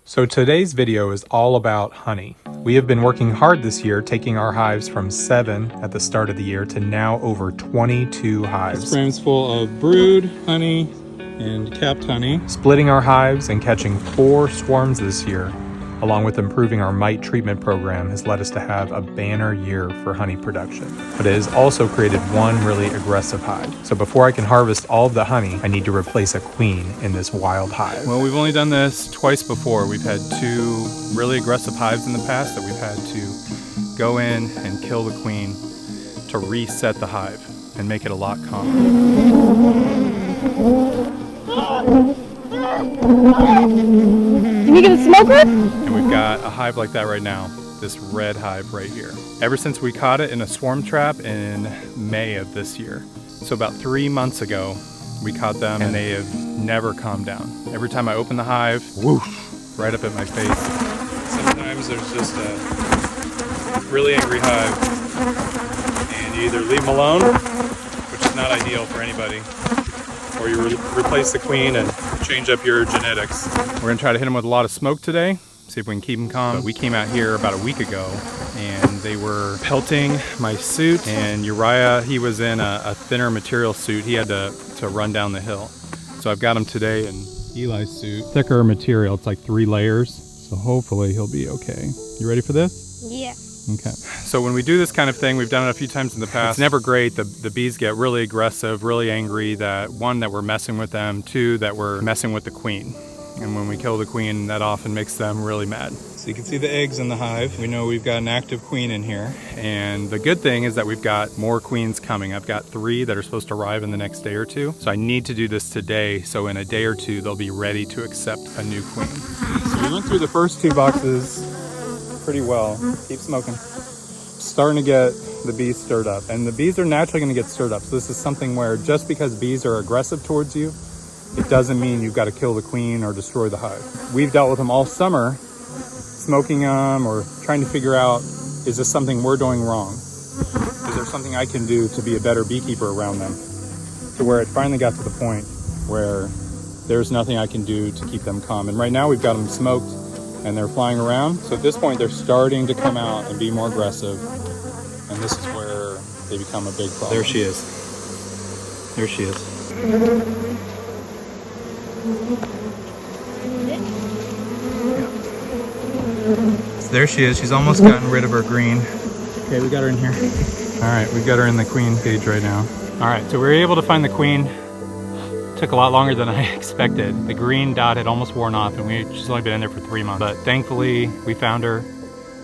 So today's video is all about honey. We have been working hard this year, taking our hives from 7 at the start of the year to now over 22 hives. This frame's full of brood honey and capped honey. Splitting our hives and catching 4 swarms this year, along with improving our mite treatment program, has led us to have a banner year for honey production. But it has also created one really aggressive hive. So before I can harvest all of the honey, I need to replace a queen in this wild hive. Well, we've only done this twice before. We've had 2 really aggressive hives in the past that we've had to go in and kill the queen to reset the hive and make it a lot calmer. Can you get a smoker? And we've got a hive like that right now, this red hive right here. Ever since we caught it in a swarm trap in May of this year. So about 3 months ago, we caught them and they have never calmed down. Every time I open the hive, whoosh, right up at my face. Sometimes there's just a really angry hive and you either leave them alone, which is not ideal for anybody, or you replace the queen and change up your genetics. We're gonna try to hit them with a lot of smoke today, see if we can keep them calm. But we came out here about a week ago and they were pelting my suit, and Uriah, he was in a thinner material suit. He had to run down the hill. So I've got him today in Eli's suit. Thicker material, it's like 3 layers. So hopefully he'll be okay. You ready for this? Yeah. Okay. So when we do this kind of thing, we've done it a few times in the past. It's never great. The bees get really aggressive, really angry that 1, that we're messing with them, 2, that we're messing with the queen. And when we kill the queen, that often makes them really mad. So you can see the eggs in the hive. We know we've got an active queen in here. And the good thing is that we've got more queens coming. I've got 3 that are supposed to arrive in the next day or 2. So I need to do this today. So in a day or 2, they'll be ready to accept a new queen. So we went through the first 2 boxes pretty well. Keep smoking. Starting to get the bees stirred up, and the bees are naturally going to get stirred up. So this is something where just because bees are aggressive towards you, it doesn't mean you've got to kill the queen or destroy the hive. We've dealt with them all summer, smoking them or trying to figure out, is this something we're doing wrong? Is there something I can do to be a better beekeeper around them? To where it finally got to the point where there's nothing I can do to keep them calm. And right now we've got them smoked and they're flying around. So at this point, they're starting to come out and be more aggressive. And this is where they become a big problem. There she is. There she is. So there she is. She's almost gotten rid of her green. Okay, we got her in here. All right, we've got her in the queen cage right now. All right, so we were able to find the queen. Took a lot longer than I expected. The green dot had almost worn off and she's only been in there for 3 months. But thankfully, we found her.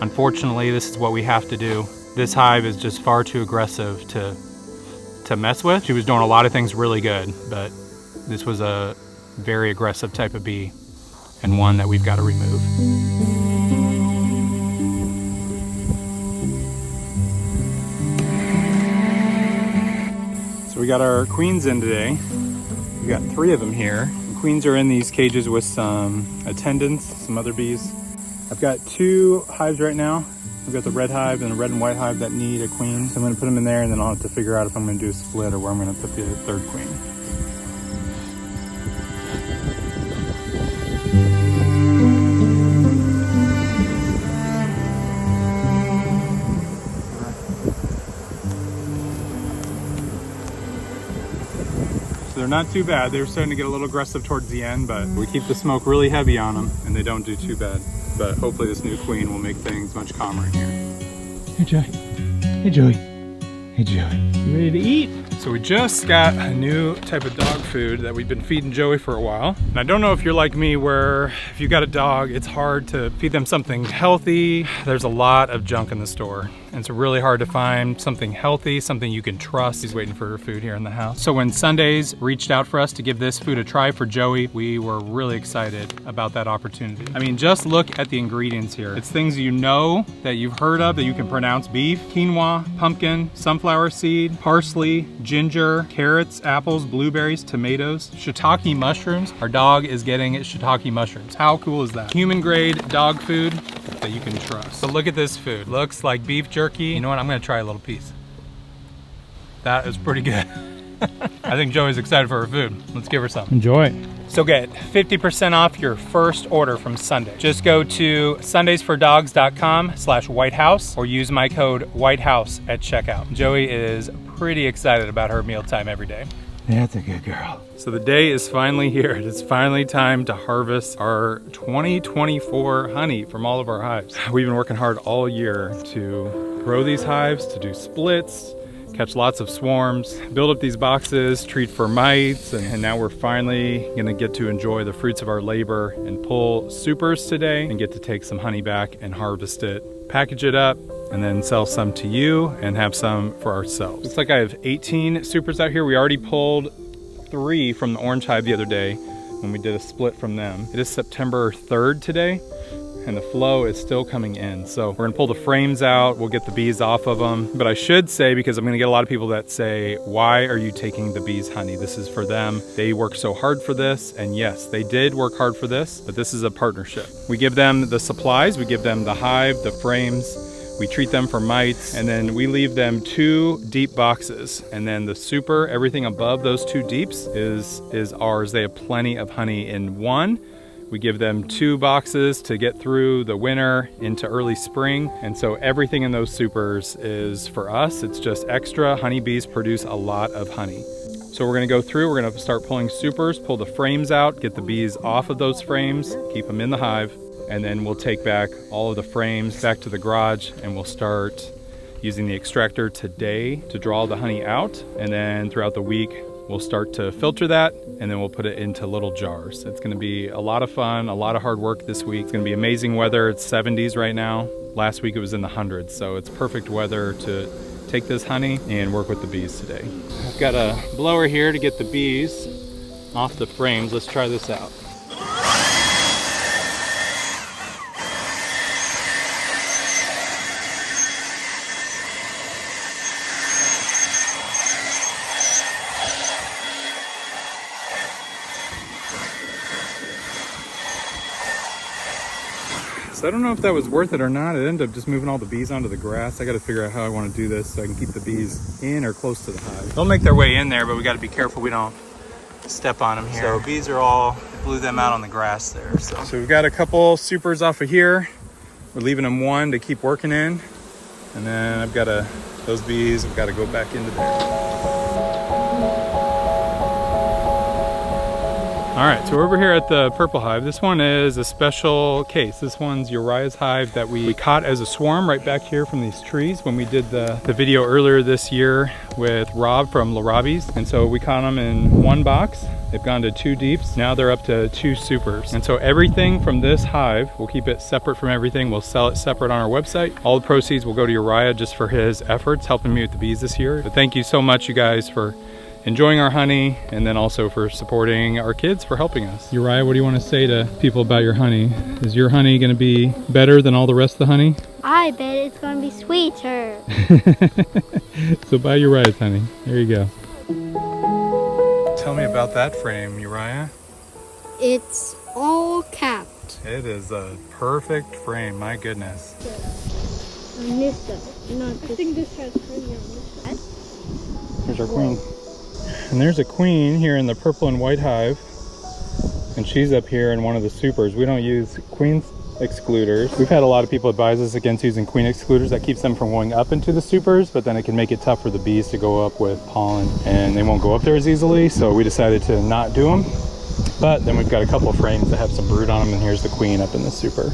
Unfortunately, this is what we have to do. This hive is just far too aggressive to mess with. She was doing a lot of things really good, but this was a very aggressive type of bee and one that we've got to remove. So we got our queens in today. We've got 3 of them here. The queens are in these cages with some attendants, some other bees. I've got 2 hives right now. We've got the red hive and the red and white hive that need a queen. So I'm gonna put them in there and then I'll have to figure out if I'm gonna do a split or where I'm gonna put the 3rd queen. So they're not too bad. They were starting to get a little aggressive towards the end, but we keep the smoke really heavy on them and they don't do too bad. But hopefully this new queen will make things much calmer in here. Hey, Joey. Hey, Joey. Hey, Joey. You ready to eat? So we just got a new type of dog food that we've been feeding Joey for a while. And I don't know if you're like me where if you got a dog, it's hard to feed them something healthy. There's a lot of junk in the store. And it's really hard to find something healthy, something you can trust. He's waiting for her food here in the house. So when Sundays reached out for us to give this food a try for Joey, we were really excited about that opportunity. I mean, just look at the ingredients here. It's things you know, that you've heard of, that you can pronounce: beef, quinoa, pumpkin, sunflower seed, parsley, ginger, carrots, apples, blueberries, tomatoes, shiitake mushrooms. Our dog is getting shiitake mushrooms. How cool is that? Human grade dog food that you can trust. So look at this food. Looks like beef jerky. You know what? I'm gonna try a little piece. That is pretty good. I think Joey's excited for her food. Let's give her some. Enjoy. So get 50% off your first order from Sunday. Just go to sundaysfordogs.com/whitehouse or use my code whitehouse at checkout. Joey is pretty excited about her mealtime every day. That's a good girl. So the day is finally here. It is finally time to harvest our 2024 honey from all of our hives. We've been working hard all year to grow these hives, to do splits, catch lots of swarms, build up these boxes, treat for mites, and now we're finally gonna get to enjoy the fruits of our labor and pull supers today and get to take some honey back and harvest it, package it up, and then sell some to you and have some for ourselves. Looks like I have 18 supers out here. We already pulled 3 from the orange hive the other day when we did a split from them. It is September 3rd today, and the flow is still coming in. So we're gonna pull the frames out, we'll get the bees off of them. But I should say, because I'm gonna get a lot of people that say, why are you taking the bees' honey? This is for them. They work so hard for this, and yes, they did work hard for this, but this is a partnership. We give them the supplies, we give them the hive, the frames, we treat them for mites, and then we leave them 2 deep boxes. And then the super, everything above those 2 deeps is ours. They have plenty of honey in one. We give them 2 boxes to get through the winter into early spring. And so everything in those supers is for us. It's just extra. Honeybees produce a lot of honey. So we're gonna go through, we're gonna start pulling supers, pull the frames out, get the bees off of those frames, keep them in the hive, and then we'll take back all of the frames back to the garage and we'll start using the extractor today to draw the honey out. And then throughout the week, we'll start to filter that and then we'll put it into little jars. It's gonna be a lot of fun, a lot of hard work this week. It's gonna be amazing weather. It's 70s right now. Last week it was in the hundreds, so it's perfect weather to take this honey and work with the bees today. I've got a blower here to get the bees off the frames. Let's try this out. So I don't know if that was worth it or not. It ended up just moving all the bees onto the grass. I got to figure out how I want to do this so I can keep the bees in or close to the hive. They'll make their way in there, but we got to be careful we don't step on them here. So bees are all, blew them out on the grass there. So we've got a couple supers off of here. We're leaving them 1 to keep working in. And then I've got those bees have got to go back into there. All right, so we're over here at the purple hive. This one is a special case. This one's Uriah's hive that we caught as a swarm right back here from these trees when we did the video earlier this year with Rob from Larabi's. And so we caught them in 1 box. They've gone to 2 deeps. Now they're up to 2 supers. And so everything from this hive, we'll keep it separate from everything. We'll sell it separate on our website. All the proceeds will go to Uriah just for his efforts helping me with the bees this year. But thank you so much, you guys, for enjoying our honey and then also for supporting our kids for helping us. Uriah, what do you want to say to people about your honey? Is your honey going to be better than all the rest of the honey? I bet it's going to be sweeter. So buy Uriah's honey. There you go. Tell me about that frame, Uriah. It's all capped. It is a perfect frame, my goodness. On this side, not this. I think this has honey on this side. Here's our queen. And there's a queen here in the purple and white hive. And she's up here in one of the supers. We don't use queen excluders. We've had a lot of people advise us against using queen excluders. That keeps them from going up into the supers, but then it can make it tough for the bees to go up with pollen and they won't go up there as easily. So we decided to not do them. But then we've got a couple of frames that have some brood on them, and here's the queen up in the super.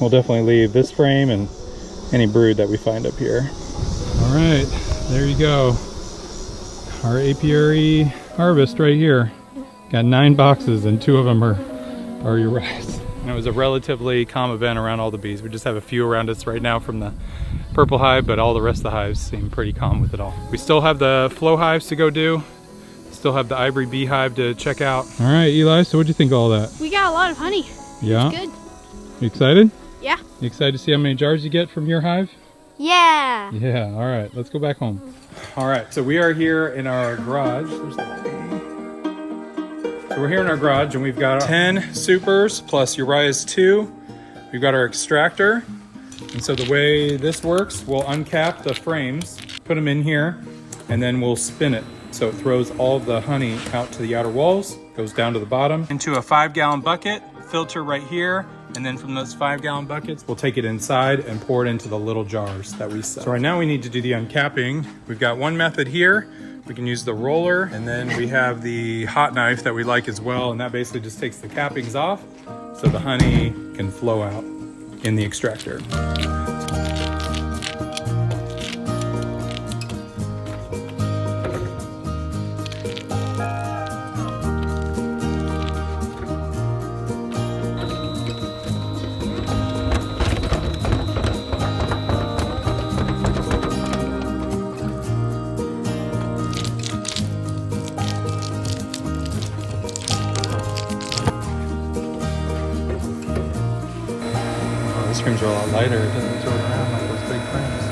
We'll definitely leave this frame and any brood that we find up here. All right, there you go. Our apiary harvest right here. Got 9 boxes and 2 of them are Uriah's. And it was a relatively calm event around all the bees. We just have a few around us right now from the purple hive, but all the rest of the hives seem pretty calm with it all. We still have the flow hives to go do. Still have the ivory beehive to check out. All right, Eli, so what'd you think of all that? We got a lot of honey. Yeah? It's good. You excited? Yeah. You excited to see how many jars you get from your hive? Yeah. Yeah, all right, let's go back home. All right, so we are here in our garage. There's the So we're here in our garage and we've got 10 supers plus Uriah's 2. We've got our extractor. And so the way this works, we'll uncap the frames, put them in here, and then we'll spin it. so it throws all the honey out to the outer walls, goes down to the bottom into a 5-gallon bucket, filter right here, and then from those 5-gallon buckets, we'll take it inside and pour it into the little jars that we sell. So right now we need to do the uncapping. We've got one method here. We can use the roller, and then we have the hot knife that we like as well, and that basically just takes the cappings off so the honey can flow out in the extractor. These frames are a lot lighter. It doesn't throw it around like those big frames.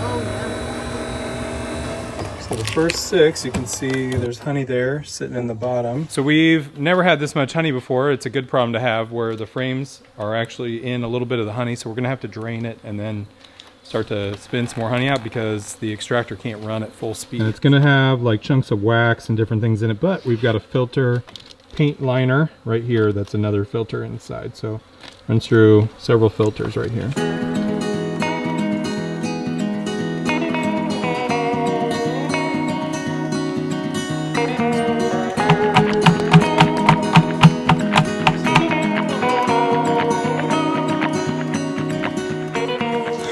So the first 6, you can see there's honey there sitting in the bottom. So we've never had this much honey before. It's a good problem to have where the frames are actually in a little bit of the honey. So we're gonna have to drain it and then start to spin some more honey out because the extractor can't run at full speed. And it's gonna have like chunks of wax and different things in it, but we've got a filter paint liner right here. That's another filter inside. So runs through several filters right here.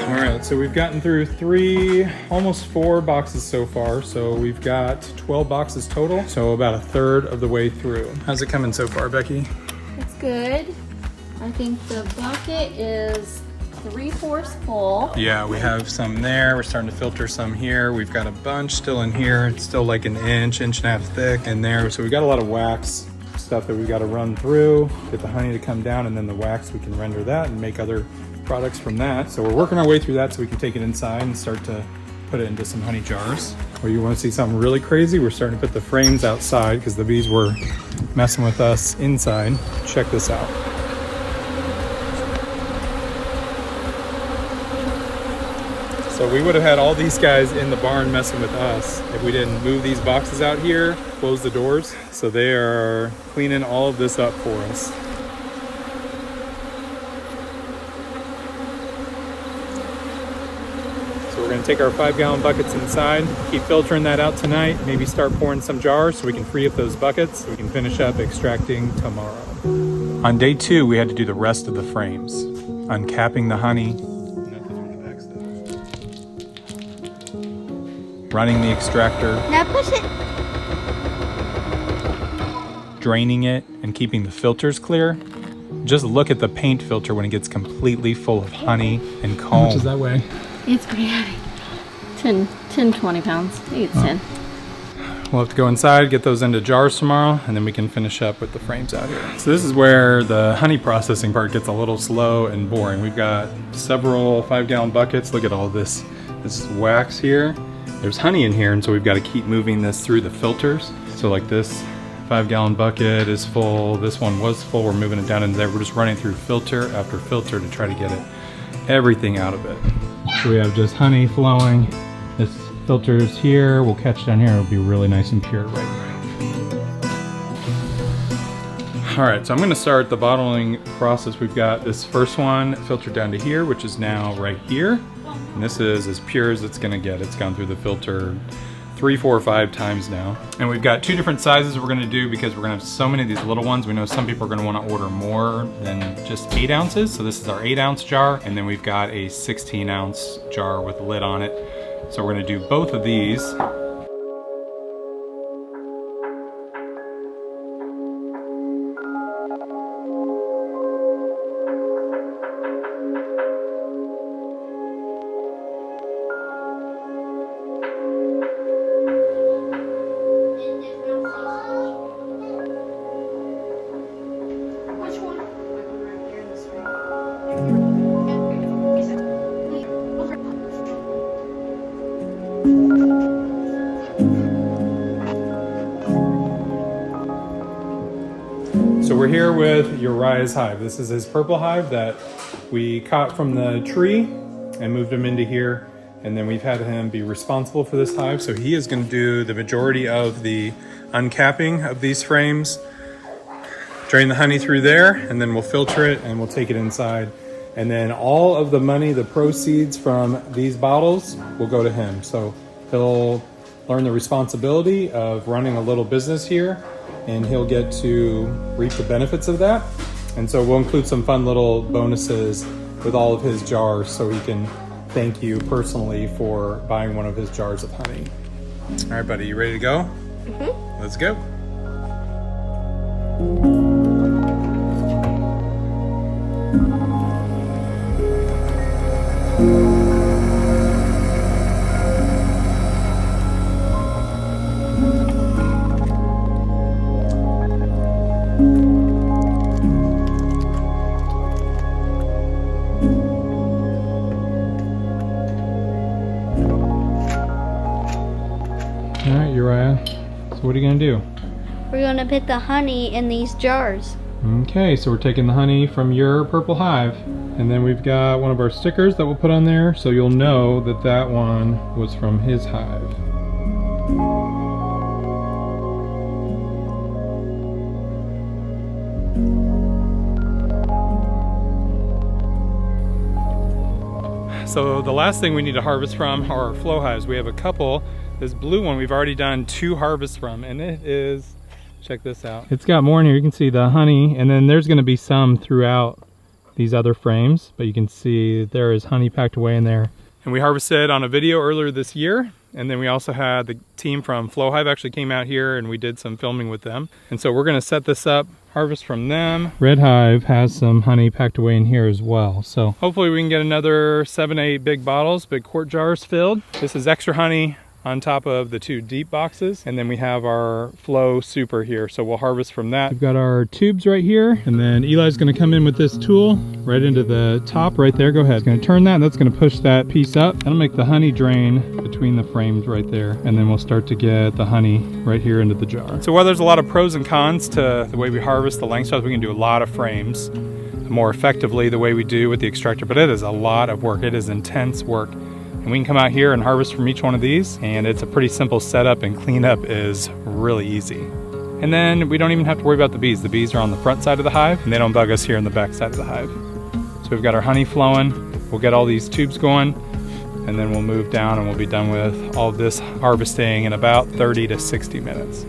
All right, so we've gotten through 3, almost 4 boxes so far. So we've got 12 boxes total. So about a third of the way through. How's it coming so far, Becky? It's good. I think the bucket is 3/4 full. Yeah, we have some there. We're starting to filter some here. We've got a bunch still in here. It's still like an inch and a half thick in there. So we got a lot of wax stuff that we've got to run through, get the honey to come down, and then the wax, we can render that and make other products from that. So we're working our way through that so we can take it inside and start to put it into some honey jars. Or you want to see something really crazy? We're starting to put the frames outside because the bees were messing with us inside. Check this out. So we would have had all these guys in the barn messing with us if we didn't move these boxes out here, close the doors. So they are cleaning all of this up for us. So we're gonna take our 5-gallon buckets inside, keep filtering that out tonight, maybe start pouring some jars so we can free up those buckets so we can finish up extracting tomorrow. On day 2, we had to do the rest of the frames, uncapping the honey, running the extractor, Now push it. draining it, and keeping the filters clear. Just look at the paint filter when it gets completely full of honey and comb. How much does that weigh? It's pretty heavy. 10, 20 pounds. I think it's 10. We'll have to go inside, get those into jars tomorrow, and then we can finish up with the frames out here. So this is where the honey processing part gets a little slow and boring. We've got several 5-gallon buckets. Look at all this wax here. There's honey in here, and so we've got to keep moving this through the filters. So like this 5-gallon bucket is full. This one was full. We're moving it down into there. We're just running through filter after filter to try to get everything out of it. So we have just honey flowing. This filter's here. We'll catch down here. It'll be really nice and pure right now. All right, so I'm going to start the bottling process. We've got this first one filtered down to here, which is now right here. And this is as pure as it's gonna get. It's gone through the filter 3, 4, 5 times now. And we've got 2 different sizes we're gonna do because we're gonna have so many of these little ones. We know some people are gonna wanna order more than just 8 ounces. So this is our 8-ounce jar. And then we've got a 16-ounce jar with a lid on it. So we're gonna do both of these. So we're here with Uriah's hive. This is his purple hive that we caught from the tree and moved him into here. And then we've had him be responsible for this hive. So he is going to do the majority of the uncapping of these frames, drain the honey through there, and then we'll filter it and we'll take it inside. And then all of the money, the proceeds from these bottles will go to him. So he'll learn the responsibility of running a little business here, and he'll get to reap the benefits of that. And so we'll include some fun little bonuses with all of his jars so he can thank you personally for buying one of his jars of honey. All right, buddy, you ready to go? Mm-hmm. Let's go. All right, Uriah, so what are you gonna do? We're gonna put the honey in these jars. Okay, so we're taking the honey from your purple hive, and then we've got one of our stickers that we'll put on there so you'll know that that one was from his hive. So the last thing we need to harvest from are our flow hives. We have a couple. This blue one we've already done 2 harvests from, and it is, check this out. It's got more in here. You can see the honey, and then there's going to be some throughout these other frames, but you can see there is honey packed away in there. And we harvested on a video earlier this year, and then we also had the team from Flow Hive actually came out here and we did some filming with them. And so we're going to set this up, harvest from them. Red Hive has some honey packed away in here as well. So hopefully we can get another 7 to 8 big bottles, big quart jars filled. This is extra honey on top of the 2 deep boxes, and then we have our Flow Super here, so we'll harvest from that. We've got our tubes right here, and then Eli's going to come in with this tool right into the top right there. Go ahead. It's going to turn that, and that's going to push that piece up. That'll make the honey drain between the frames right there, and then we'll start to get the honey right here into the jar. So while there's a lot of pros and cons to the way we harvest the length styles, we can do a lot of frames more effectively the way we do with the extractor, but it is a lot of work. It is intense work. And we can come out here and harvest from each one of these, and it's a pretty simple setup, and cleanup is really easy. And then we don't even have to worry about the bees. The bees are on the front side of the hive, and they don't bug us here in the back side of the hive. So we've got our honey flowing. We'll get all these tubes going, and then we'll move down and we'll be done with all of this harvesting in about 30 to 60 minutes.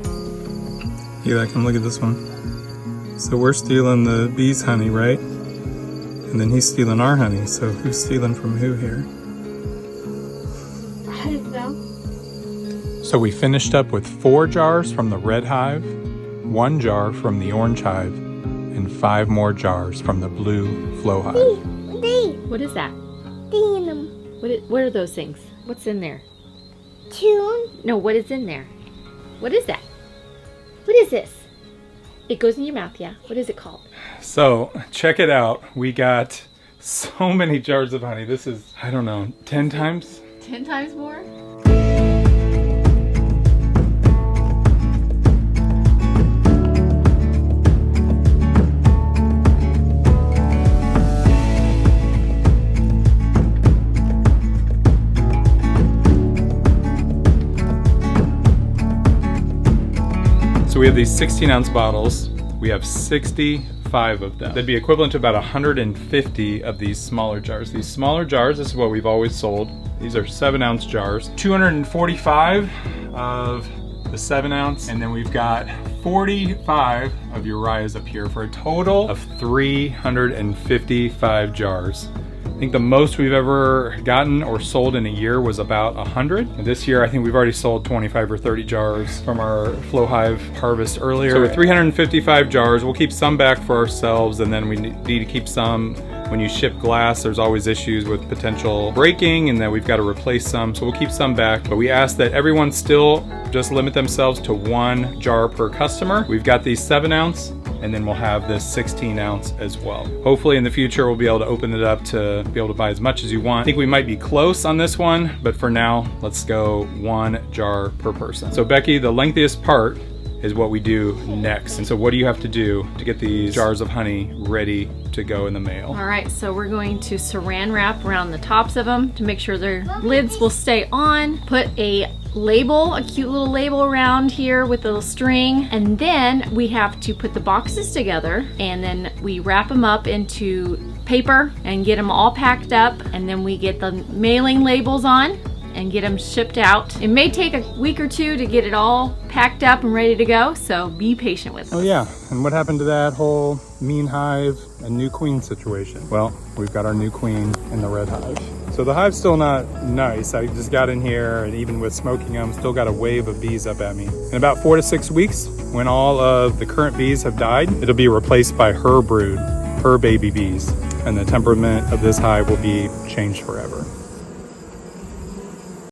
Eli, come look at this one. So we're stealing the bees' honey, right? And then he's stealing our honey. So who's stealing from who here? I don't know. So we finished up with 4 jars from the red hive, 1 jar from the orange hive, and 5 more jars from the blue flow hive. What is that? Denim. What are those things? What's in there? Tune. No, what is in there? What is that? What is this? It goes in your mouth, yeah. What is it called? So check it out. We got so many jars of honey. This is, I don't know, 10 times? 10 times more? So we have these 16-ounce bottles. We have 65 of them. That'd be equivalent to about 150 of these smaller jars. These smaller jars, this is what we've always sold. These are 7-ounce jars. 245 of the 7-ounce, and then we've got 45 of Uriah's up here for a total of 355 jars. I think the most we've ever gotten or sold in a year was about 100. And this year, I think we've already sold 25 or 30 jars from our Flow Hive harvest earlier. So with 355 jars, we'll keep some back for ourselves, and then we need to keep some. When you ship glass, there's always issues with potential breaking, and then we've got to replace some, so we'll keep some back. But we ask that everyone still just limit themselves to 1 jar per customer. We've got these 7-ounce, and then we'll have this 16-ounce as well. Hopefully in the future, we'll be able to open it up to be able to buy as much as you want. I think we might be close on this one, but for now, let's go 1 jar per person. So Becky, the lengthiest part is what we do next. And so what do you have to do to get these jars of honey ready to go in the mail? All right, so we're going to saran wrap around the tops of them to make sure their lids will stay on. Put a label, a cute little label around here with a little string, and then we have to put the boxes together, and then we wrap them up into paper and get them all packed up, and then we get the mailing labels on and get them shipped out. It may take a week or two to get it all packed up and ready to go, so be patient with us. Oh yeah, and what happened to that whole mean hive and new queen situation? Well, we've got our new queen in the red hive. So the hive's still not nice. I just got in here, and even with smoking them, still got a wave of bees up at me. In about 4 to 6 weeks, when all of the current bees have died, it'll be replaced by her brood, her baby bees, and the temperament of this hive will be changed forever.